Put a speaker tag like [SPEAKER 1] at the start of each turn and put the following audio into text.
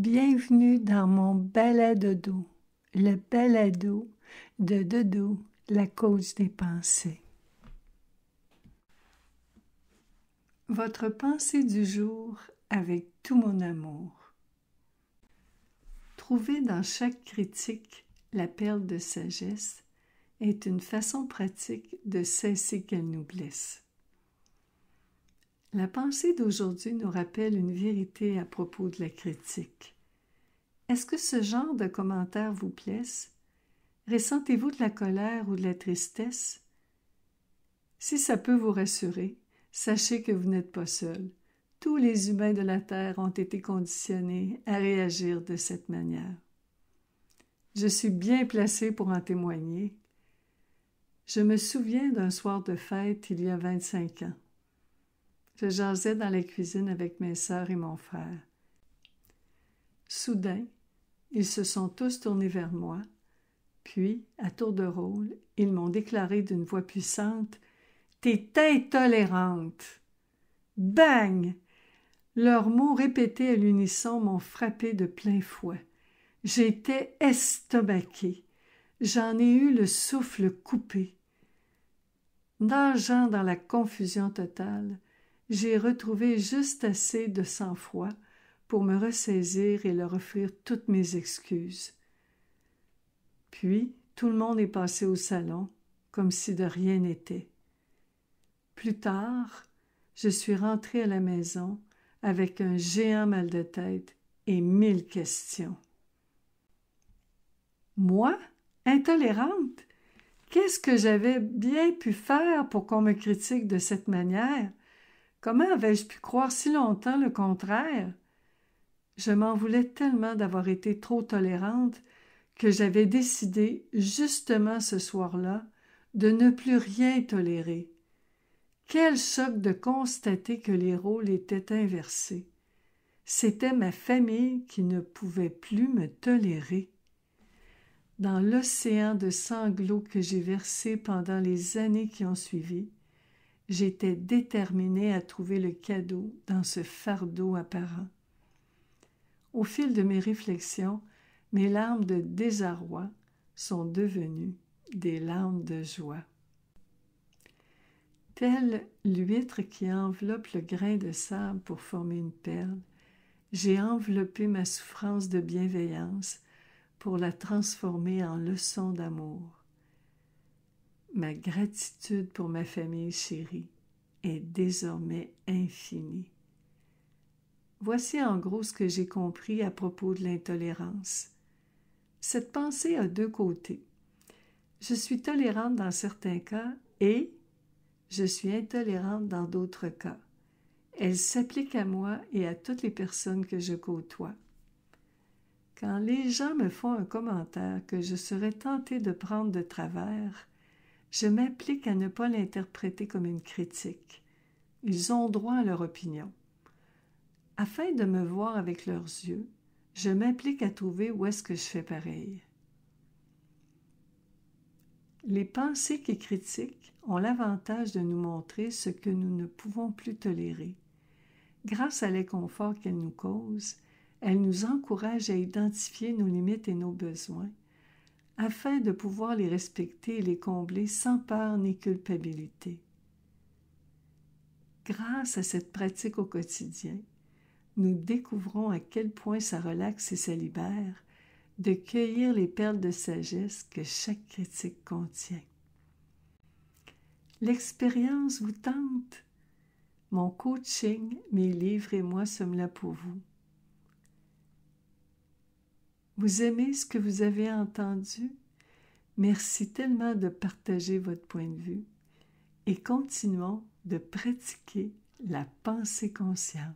[SPEAKER 1] Bienvenue dans mon balado, le balado de Dodo, la coach des pensées. Votre pensée du jour avec tout mon amour. Trouver dans chaque critique la perle de sagesse est une façon pratique de cesser qu'elle nous blesse. La pensée d'aujourd'hui nous rappelle une vérité à propos de la critique. Est-ce que ce genre de commentaires vous plaise? Ressentez-vous de la colère ou de la tristesse? Si ça peut vous rassurer, sachez que vous n'êtes pas seul. Tous les humains de la Terre ont été conditionnés à réagir de cette manière. Je suis bien placée pour en témoigner. Je me souviens d'un soir de fête il y a 25 ans. Je jasais dans la cuisine avec mes sœurs et mon frère. Soudain, ils se sont tous tournés vers moi, puis, à tour de rôle, ils m'ont déclaré d'une voix puissante « T'es intolérante !» Bang! Leurs mots répétés à l'unisson m'ont frappé de plein fouet. J'étais estomaquée. J'en ai eu le souffle coupé. Nageant dans la confusion totale, j'ai retrouvé juste assez de sang-froid pour me ressaisir et leur offrir toutes mes excuses. Puis, tout le monde est passé au salon, comme si de rien n'était. Plus tard, je suis rentrée à la maison avec un géant mal de tête et 1000 questions. Moi, intolérante? Qu'est-ce que j'avais bien pu faire pour qu'on me critique de cette manière? Comment avais-je pu croire si longtemps le contraire? Je m'en voulais tellement d'avoir été trop tolérante que j'avais décidé, justement ce soir-là, de ne plus rien tolérer. Quel choc de constater que les rôles étaient inversés. C'était ma famille qui ne pouvait plus me tolérer. Dans l'océan de sanglots que j'ai versé pendant les années qui ont suivi, j'étais déterminée à trouver le cadeau dans ce fardeau apparent. Au fil de mes réflexions, mes larmes de désarroi sont devenues des larmes de joie. Telle l'huître qui enveloppe le grain de sable pour former une perle, j'ai enveloppé ma souffrance de bienveillance pour la transformer en leçon d'amour. Ma gratitude pour ma famille chérie est désormais infinie. Voici en gros ce que j'ai compris à propos de l'intolérance. Cette pensée a deux côtés. Je suis tolérante dans certains cas et je suis intolérante dans d'autres cas. Elle s'applique à moi et à toutes les personnes que je côtoie. Quand les gens me font un commentaire que je serais tentée de prendre de travers, je m'applique à ne pas l'interpréter comme une critique. Ils ont droit à leur opinion. Afin de me voir avec leurs yeux, je m'applique à trouver où est-ce que je fais pareil. Les pensées qui critiquent ont l'avantage de nous montrer ce que nous ne pouvons plus tolérer. Grâce à l'inconfort qu'elles nous causent, elles nous encouragent à identifier nos limites et nos besoins, afin de pouvoir les respecter et les combler sans peur ni culpabilité. Grâce à cette pratique au quotidien, nous découvrons à quel point ça relaxe et ça libère de cueillir les perles de sagesse que chaque critique contient. L'expérience vous tente? Mon coaching, mes livres et moi sommes là pour vous. Vous aimez ce que vous avez entendu? Merci tellement de partager votre point de vue et continuons de pratiquer la pensée consciente.